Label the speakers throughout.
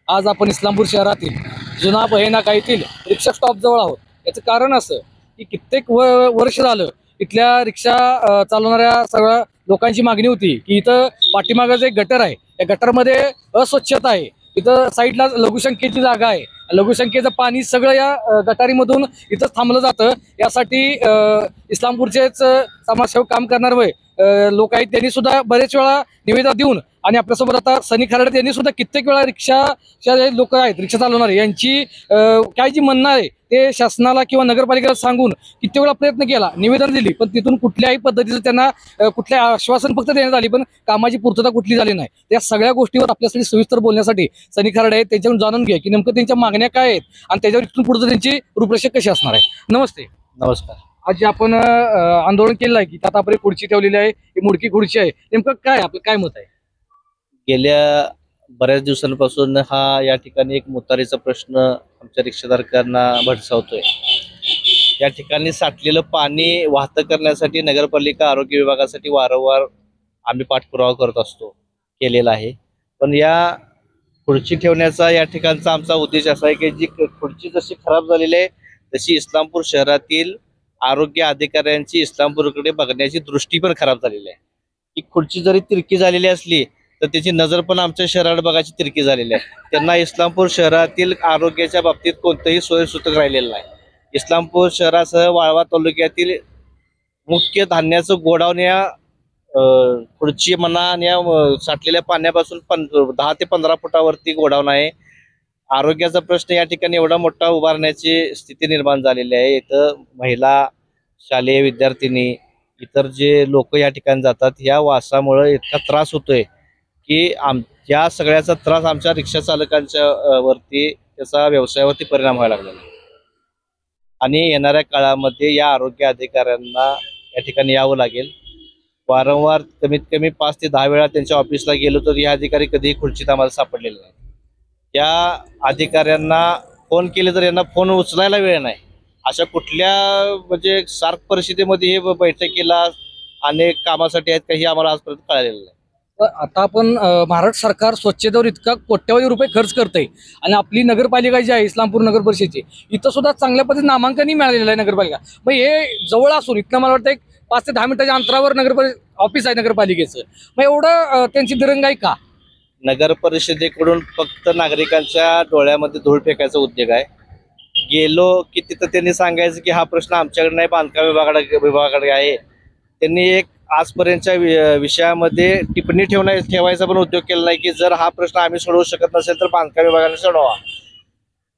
Speaker 1: आज आपण इस्लामपूर शहरातील जुना बहेनाका येथील रिक्षा स्टॉप जवळ आहोत। याचं कारण असं की कित्येक वर्ष झालं इथल्या रिक्षा चालवणाऱ्या सगळ्या लोकांची मागणी होती की इथं पाठीमागं जे गटर आहे त्या गटरमध्ये अस्वच्छता आहे। इथं साईडला लघुशंकेची जागा आहे, लघुशंकेचं पाणी सगळं या गटारीमधून इथंच थांबलं जातं। यासाठी इस्लामपूरचेच समाजसेवक काम करणारे लोक आहेत, त्यांनी सुद्धा बरेच वेळा निवेदन देऊन आणि आपल्यासोबत आता सनी खराडे यांनी सुद्धा कित्येक वेळा रिक्षाच्या जे लोक आहेत रिक्षा चालवणारे यांची काय जी म्हणणं आहे ते शासनाला किंवा नगरपालिकेला सांगून कित्येक वेळा प्रयत्न केला, निवेदन दिली, पण तिथून कुठल्याही पद्धतीचं त्यांना कुठले आश्वासन फक्त देण्यात आली, पण कामाची पूर्तता कुठली झाली नाही। त्या सगळ्या गोष्टीवर आपल्यासाठी सविस्तर बोलण्यासाठी सनी खराडे आहेत, त्यांच्याकडून जाणून घ्या की नेमकं त्यांच्या मागण्या काय आहेत आणि त्याच्यावर इथून पुढे त्यांची रूपरेषा कशी असणार आहे। नमस्ते।
Speaker 2: नमस्कार।
Speaker 1: आज जे आपण आंदोलन केलं आहे की त्यात आपण खुर्ची ठेवलेली आहे, ही मुडकी खुर्ची आहे, नेमकं काय आपलं काय मत आहे?
Speaker 2: गेल्या बऱ्याच दिवसांपासून हा या ठिकाणी एक मुतारीचा प्रश्न आमच्या रिक्षाधारकांना भेडसावतोय। या ठिकाणी साठलेलं पाणी वाहतं करण्यासाठी नगरपालिका आरोग्य विभागासाठी वारंवार आम्ही पाठपुरावा करत असतो, केलेला आहे। पण या खुर्ची ठेवण्याचा या ठिकाणचा आमचा उद्देश असा आहे की जी खुर्ची जशी खराब झालेली आहे तशी इस्लामपूर शहरातील आरोग्य अधिकाऱ्यांची इस्लामपूरकडे बघण्याची दृष्टी पण खराब झालेली आहे। ही खुर्ची जरी तिरकी झालेली असली तर त्याची नजर पण आमच्या शहराकडे बघायची तिरकी झालेली आहे। त्यांना इस्लामपूर शहरातील आरोग्याच्या बाबतीत कोणतंही सोयीसूचक राहिलेलं नाही। इस्लामपूर शहरासह वाळवा तालुक्यातील मुख्य धान्याचं गोडाऊन या खुर्ची म्हणा आणि या साठलेल्या पाण्यापासून 10 ते 15 फुटावरती गोडाऊन आहे। आरोग्याचा प्रश्न या ठिकाणी एवढा मोठा उभारण्याची स्थिती निर्माण झालेली आहे। इथं महिला, शालेय विद्यार्थिनी, इतर जे लोक या ठिकाणी जातात या वासामुळे इतका त्रास होतोय की या सगळ्याचा त्रास आमच्या रिक्षा चालकांच्या वरती, त्याचा व्यवसायावरती परिणाम व्हायला लागलेला आहे। आणि येणाऱ्या काळामध्ये या आरोग्य अधिकाऱ्यांना या ठिकाणी यावं लागेल। वारंवार कमीत कमी 5 ते 10 वेळा त्यांच्या ऑफिसला गेलो तर या अधिकारी कधीही खुर्चीत आम्हाला सापडलेले नाही। या अधिकाऱ्यांना फोन केले तर यांना फोन उचलायला वेळ नाही। अशा कुठल्या म्हणजे सार्क परिस्थितीमध्ये हे बैठकीला अनेक कामासाठी आहेत काही आम्हाला आजपर्यंत कळलेलं नाही।
Speaker 1: आता आपण महाराष्ट्र सरकार स्वच्छतेवर इतका कोट्यवधी रुपये खर्च करते आणि आपली नगरपालिका जी आहे इस्लामपूर नगर परिषदेची इथं सुद्धा चांगल्या पद्धतीने नामांकनही मिळालेलं आहे नगरपालिका। मग हे जवळ असून इथनं मला वाटतं एक 5 ते 10 मिनिटाच्या अंतरावर ऑफिस आहे नगरपालिकेचं, मग एवढं त्यांची दिरंगाई का?
Speaker 2: नगर परिषदेकडून फक्त नागरिकांच्या डोळ्यामध्ये धूळ फेकायचा उद्योग आहे। गेलो की तिथं त्यांनी सांगायचं की हा प्रश्न आमच्याकडे नाही, बांधकाम विभागाकडे आहे। त्यांनी एक आजपर्यंतच्या विषयामध्ये टिप्पणी ठेवायचा पण उद्योग केला नाही की जर हा प्रश्न आम्ही सोडवू शकत नसेल तर बांधकाम विभागाने सोडवा।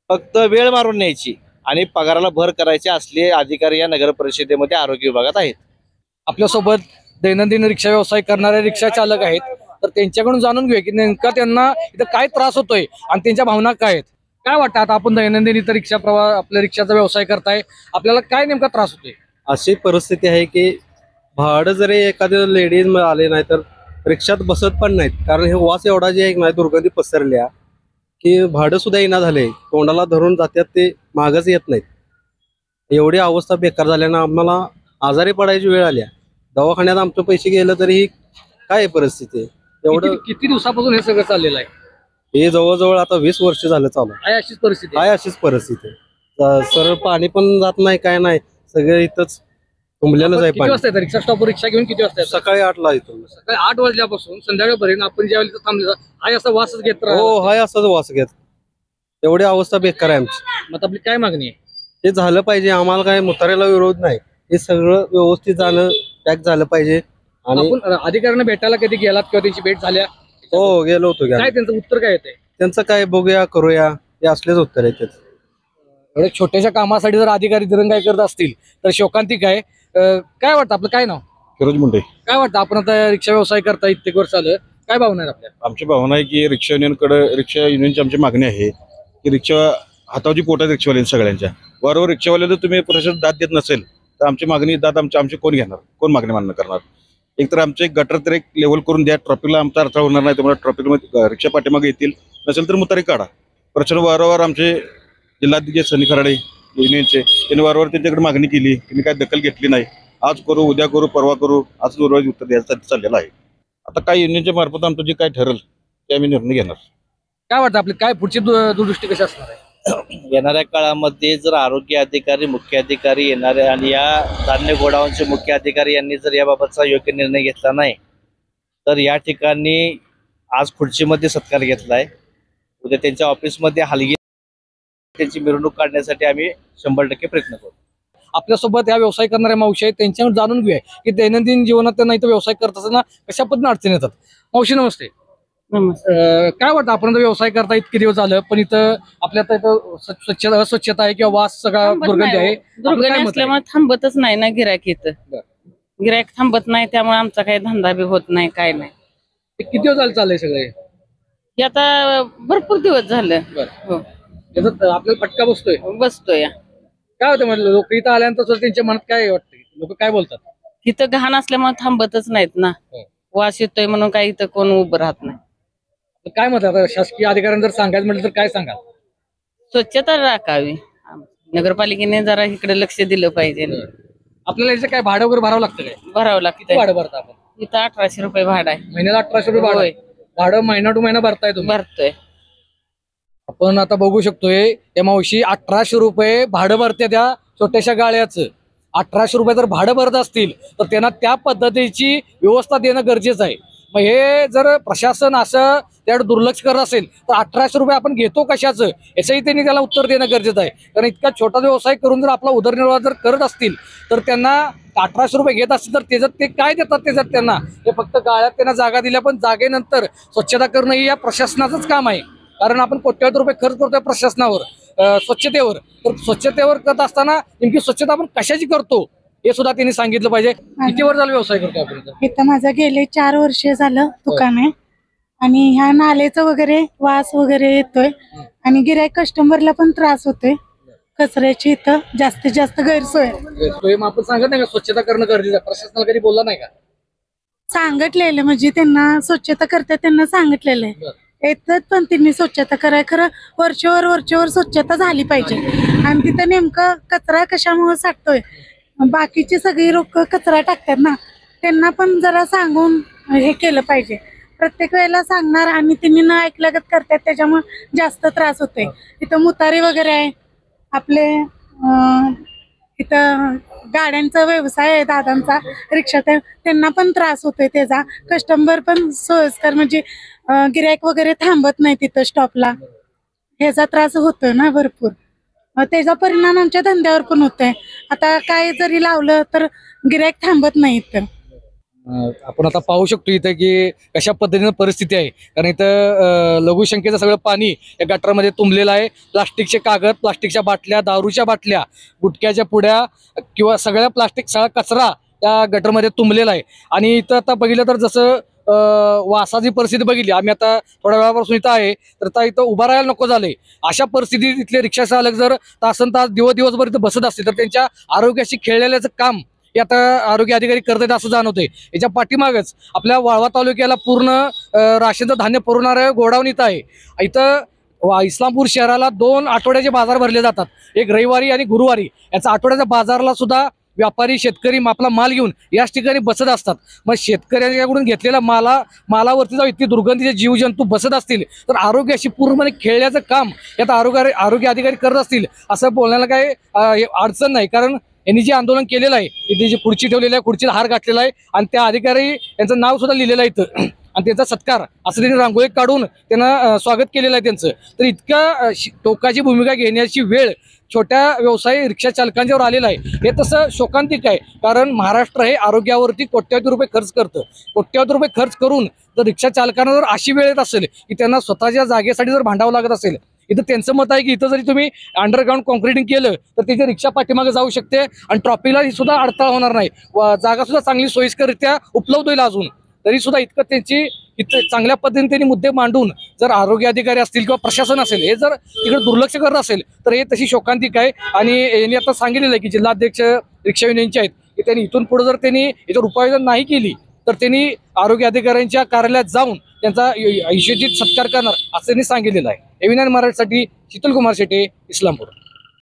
Speaker 2: फक्त वेळ मारून न्यायची आणि पगाराला भर करायचे असले अधिकारी या नगर परिषदेमध्ये आरोग्य विभागात आहेत।
Speaker 1: आपल्यासोबत दैनंदिन रिक्षा व्यवसाय करणारे रिक्षा चालक आहेत, तर त्यांच्याकडून जाणून घेऊया की नेमका त्यांना इथं काय त्रास होतोय आणि त्यांच्या भावना काय आहेत। काय वाटतं आता आपण दैनंदिन इथं रिक्षा प्रवास आपल्या रिक्षाचा व्यवसाय करताय, आपल्याला काय नेमका त्रास होतोय?
Speaker 3: अशी परिस्थिती आहे की भाडं जरी एखाद्या लेडीज आले नाही तर रिक्षात बसत पण नाहीत, कारण हे वास एवढा जे आहे नाही दुर्गंधी पसरल्या की भाडं सुद्धा येणं झाले, तोंडाला धरून जातात ते मागच येत नाहीत। एवढी अवस्था बेकार झाल्यानं आम्हाला आजारी पडायची वेळ आल्या। दवाखान्यात आमचे पैसे गेलं तरी काय परिस्थिती आहे। एवढं
Speaker 1: किती दिवसापासून हे सगळं चाललेलं आहे?
Speaker 3: हे जवळजवळ आता 20 वर्ष झालं चालू
Speaker 1: आहे अशीच परिस्थिती
Speaker 3: आहे। अशीच परिस्थिती आहे, सरळ पाणी पण जात नाही, काय नाही, सगळं इथंच तुंबलेलंच आहे।
Speaker 1: किती वाजता येतं रिक्षा स्टॉपवर रिक्षा घेऊन? किती वाजता?
Speaker 3: सकाळी 8ला येतो।
Speaker 1: सकाळी 8 वाजल्यापासून संध्याकाळपर्यंत आपण ज्यावेळेला थांबलो हाय असा वासच घेत राहतो।
Speaker 3: हो, हाय असाच वास घेत। एवढी अवस्था बेकार आहे आमची।
Speaker 1: मग आपली काय मागणी आहे?
Speaker 3: हे झालं पाहिजे, आम्हाला काय मुतारेला विरोध नाही, हे सगळं व्यवस्थित झालं, पॅक झालं पाहिजे। आणि
Speaker 1: आपण अधिकाऱ्यांना भेटायला कधी गेलात किंवा त्यांची भेट झाल्या?
Speaker 3: हो, गेलो होतो।
Speaker 1: काय त्यांचं उत्तर काय येते?
Speaker 3: त्यांचं काय बघूया करूया हे असलेच उत्तर आहे त्याचं।
Speaker 1: एवढ्या छोट्याशा कामासाठी जर अधिकारी दिरंगाई करत असतील तर शोकांतिक आहे। काय वाटतं आपलं काय नाव?
Speaker 4: फिरोज मुंडे।
Speaker 1: काय वाटतं आपण आता रिक्षा व्यवसाय करता इतके वर्ष झालं, काय भावना आहे आपल्या?
Speaker 4: आमची भावना आहे की रिक्षा युनियनची आमची मागणी आहे की रिक्षा हातावरची पोट आहेत रिक्षावाल्यांची सगळ्यांच्या। बरोबर रिक्षावाल्याला तुम्ही प्रशासन दाद देत नसेल तर आमची मागणी दाद आमची कोण घेणार, कोण मागणी मान्य करणार? एक तर आमचे गटर तर एक लेवल करून द्या, ट्रॉफिकला आमचा अर्थ होणार नाही, तुम्हाला ट्रॉफिकमध्ये रिक्षा पाठीमागे येतील, नसेल तर मुतारी काढा। प्रचंड वारंवार आमचे जिल्हाध्यक्ष सनी खराडे युनियनचे त्यांनी वारंवार त्यांच्याकडे मागणी केली, त्यांनी काय दखल घेतली नाही। आज करू, उद्या करू, परवा करू, आज दररोज उत्तर द्यायसाठी चाललेलं आहे। आता काय युनियनच्या मार्फत आमचं जे काय ठरेल ते आम्ही निर्णय घेणार।
Speaker 1: काय वाटतं आपली काय पुढची दूरदृष्टी कशी असणार आहे?
Speaker 2: येणाऱ्या काळामध्ये जर आरोग्य अधिकारी, मुख्य अधिकारी येणारे आणि या धान्य गोडाऊनचे मुख्य अधिकारी यांनी जर याबाबतचा योग्य निर्णय घेतला नाही तर या ठिकाणी आज खुर्चीमध्ये सत्कार घेतलाय, उद्या त्यांच्या ऑफिसमध्ये हलगी त्यांची मिरवणूक काढण्यासाठी आम्ही 100% प्रयत्न करू.
Speaker 1: आपल्यासोबत या व्यवसाय करणाऱ्या मावशी आहेत, त्यांच्यावर जाणून घेऊया की दैनंदिन जीवनात त्यांना इथं व्यवसाय करत असताना कशा पद्धतीने अडचणी येतात. मावशी नमस्ते. काय वाटतं आपण व्यवसाय करता इतके दिवस झालं पण इथं आपल्या इथं स्वच्छता अस्वच्छता आहे किंवा वास सगळा दुर्गंधी आहे, आपलं काय
Speaker 5: दुर्गंधी
Speaker 1: मत आहे?
Speaker 5: असल्यामुळे थांबतच नाही ना गिरायक इथं.
Speaker 1: बरं.
Speaker 5: गिरायक थांबत नाही त्यामुळे आमचा काही धंदा बी होत नाही, काय नाही.
Speaker 1: ते किती दिवस झाले चाललंय सगळे?
Speaker 5: हे आता भरपूर दिवस झालं.
Speaker 1: बरं.
Speaker 5: हो,
Speaker 1: त्याचा आपल्याला फटका बसतोय.
Speaker 5: बसतोय.
Speaker 1: काय होतं म्हटलं लोक इथं आल्यानंतर सुद्धा त्यांच्या मनात काय वाटतं, लोक काय बोलतात?
Speaker 5: इथं घाण असल्यामुळे थांबतच नाहीत ना.
Speaker 1: हो.
Speaker 5: वास येतोय म्हणून काही इथं कोण उभं राहत नाही.
Speaker 1: काय मत आहे आता शासकीय अधिकाऱ्यांनी जर सांगायचं म्हटलं तर काय सांगाल?
Speaker 5: स्वच्छता राखावी. नगरपालिकेने जरा इकडे लक्ष दिलं पाहिजे.
Speaker 1: आपल्याला याचं काय भाडं वगैरे भरावं लागतं काय?
Speaker 5: भरावं
Speaker 1: किती
Speaker 5: लागतं.
Speaker 1: भाडं भरता आपण?
Speaker 5: इथं 1800 रुपये भाडं आहे.
Speaker 1: महिन्याला 1800 रुपये भाडं
Speaker 5: होय.
Speaker 1: आहे. भाडं महिना टू महिना भरताय तुम्ही?
Speaker 5: भरतोय.
Speaker 1: आपण आता बघू शकतोय त्या मावशी 1800 रुपये भाडं भरते त्या छोट्याशा गाळ्याचं. 1800 रुपये जर भाडं भरत असतील तर त्यांना त्या पद्धतीची व्यवस्था देणं गरजेचं आहे. मग हे जर प्रशासन असं त्याकडे दुर्लक्ष करत असेल तर 1800 रुपये आपण घेतो कशाचं याचंही त्यांनी त्याला उत्तर देणं गरजेचं आहे. कारण इतका छोटा व्यवसाय करून जर आपला उदरनिर्वाह जर करत असतील तर त्यांना 1800 रुपये घेत असतील तर त्याच्यात ते काय देतात, त्याच्यात त्यांना हे फक्त गाळ्यात त्यांना जागा दिल्या, पण जागेनंतर स्वच्छता करणं ही या प्रशासनाचंच काम आहे. कारण आपण कोट्यावधी रुपये खर्च करतोय प्रशासनावर, स्वच्छतेवर. तर स्वच्छतेवर करत असताना नेमकी स्वच्छता आपण कशाची करतो हे सुद्धा त्यांनी सांगितलं पाहिजे. किती वर्ष झालं व्यवसाय करतो आपण इथं?
Speaker 6: इथं माझं गेले 4 वर्ष झालं दुकान आहे आणि ह्या नालेचं वगैरे वास वगैरे येतोय आणि गिराईक कस्टमरला पण त्रास होतोय. कचऱ्याची इथं जास्तीत जास्त गैरसोय आहे.
Speaker 1: मग आपण सांगत नाही का स्वच्छता करणं गरजेचं आहे? प्रशासनाला कधी बोलला नाही का?
Speaker 6: सांगितलेलं म्हणजे त्यांना स्वच्छता करतात त्यांना सांगितलेलं आहे. येतात पण त्यांनी स्वच्छता कराय, खरं वरचेवर स्वच्छता झाली पाहिजे. आणि तिथं नेमकं कचरा कशामुळे साठतोय, बाकीची सगळी लोक कचरा टाकतात ना, त्यांना पण जरा सांगून हे केलं पाहिजे. प्रत्येक वेळेला सांगणार आणि त्यांनी न ऐकल्यागत करतात त्याच्यामुळे जास्त त्रास होतोय. इथं मुतारी वगैरे आहे आपले, इथं गाड्यांचा व्यवसाय आहे दादांचा, रिक्षा, त्यांना पण त्रास होतोय त्याचा. कस्टमर पण सोयीस्कर म्हणजे गिराईक वगैरे थांबत नाही तिथं स्टॉपला, ह्याचा त्रास होतोय ना भरपूर. त्याचा परिणाम आमच्या धंद्यावर पण होतोय. आता काय जरी लावलं तर गिराईक थांबत नाही इथं.
Speaker 1: आपण आता पाहू शकतो इथं की कशा पद्धतीनं परिस्थिती आहे. कारण इथं लघुशंकेचं सगळं पाणी या गटारामध्ये तुंबलेलं आहे. प्लास्टिकचे कागद, प्लास्टिकच्या बाटल्या, दारूच्या बाटल्या, गुटख्याच्या पुड्या किंवा सगळ्या प्लास्टिक सगळा कचरा त्या गटरमध्ये तुंबलेला आहे. आणि इथं आता बघितलं तर जसं वासाची परिस्थिती बघितली, आम्ही आता थोड्या वेळापासून इथं आहे तर आता इथं उभा राहायला नको झालंय. अशा परिस्थितीत इथले रिक्षा चालक जर तासनतास दिवसभर इथं बसत असतील तर त्यांच्या आरोग्याशी खेळलेल्याचं काम हे आता आरोग्य अधिकारी करतात असं जाणवतंय. याच्या पाठीमागच आपल्या वाळवा तालुक्याला पूर्ण राशनचं धान्य पुरवणारं गोडाऊन इथं आहे. इथं इस्लामपूर शहराला 2 आठवड्याचे बाजार भरले जातात, एक रविवारी आणि गुरुवारी. याचा आठवड्याच्या बाजारला सुद्धा व्यापारी शेतकरी आपला माल घेऊन याच ठिकाणी बसत असतात. मग शेतकऱ्यांच्याकडून घेतलेला मालावरती जाऊ इतकी दुर्गंधीचे जीवजंतू बसत असतील तर आरोग्याशी पूर्णपणे खेळण्याचं काम यात आरोग्य अधिकारी करत असतील असं बोलण्याला काही अडचण नाही. कारण यांनी जे आंदोलन केलेलं आहे, इथे जी खुर्ची ठेवलेली आहे, खुर्चीला हार घातलेला आहे आणि त्या अधिकारी यांचं नाव सुद्धा लिहिलेलं आहे इथं आणि त्यांचा सत्कार असं त्यांनी रांगोळी काढून त्यांना स्वागत केलेलं आहे त्यांचं. तर इतका टोकाची भूमिका घेण्याची वेळ छोट्या व्यवसायी रिक्षा चालकांच्यावर आलेला आहे. हे तसं शोकांतिक आहे. कारण महाराष्ट्र हे आरोग्यावरती कोट्यावधी रुपये खर्च करतं. कोट्यावधी रुपये खर्च करून जर रिक्षा चालकांना जर अशी वेळ येत असेल की त्यांना स्वतःच्या जागेसाठी जर भांडावं लागत असेल, इथं त्यांचं मत आहे की इथं जरी तुम्ही अंडरग्राऊंड कॉन्क्रिटिंग केलं तर त्याची रिक्षा पाठीमागे जाऊ शकते आणि ट्रॉफिकला सुद्धा अडथळा होणार नाही. जागा सुद्धा चांगली सोयीस्कररित्या उपलब्ध होईल. अजून तरी सुद्धा इतकं त्यांची इथं चांगल्या पद्धतीने त्यांनी मुद्दे मांडून जर आरोग्य अधिकारी असतील किंवा प्रशासन असेल हे जर तिकडे दुर्लक्ष करत असेल तर हे तशी शोकांतिक आहे. आणि यांनी आता सांगितलेलं आहे की जिल्हाध्यक्ष रिक्षा युनियनचे आहेत की त्यांनी इथून पुढे जर त्यांनी याच्यावर उपाययोजना नाही केली तर त्यांनी आरोग्य अधिकाऱ्यांच्या कार्यालयात जाऊन त्यांचा यशस्वी सत्कार करणार असं त्यांनी सांगितलेलं आहे. एव्हीएन मराठीसाठी शीतल कुमार शेटे, इस्लामपूर.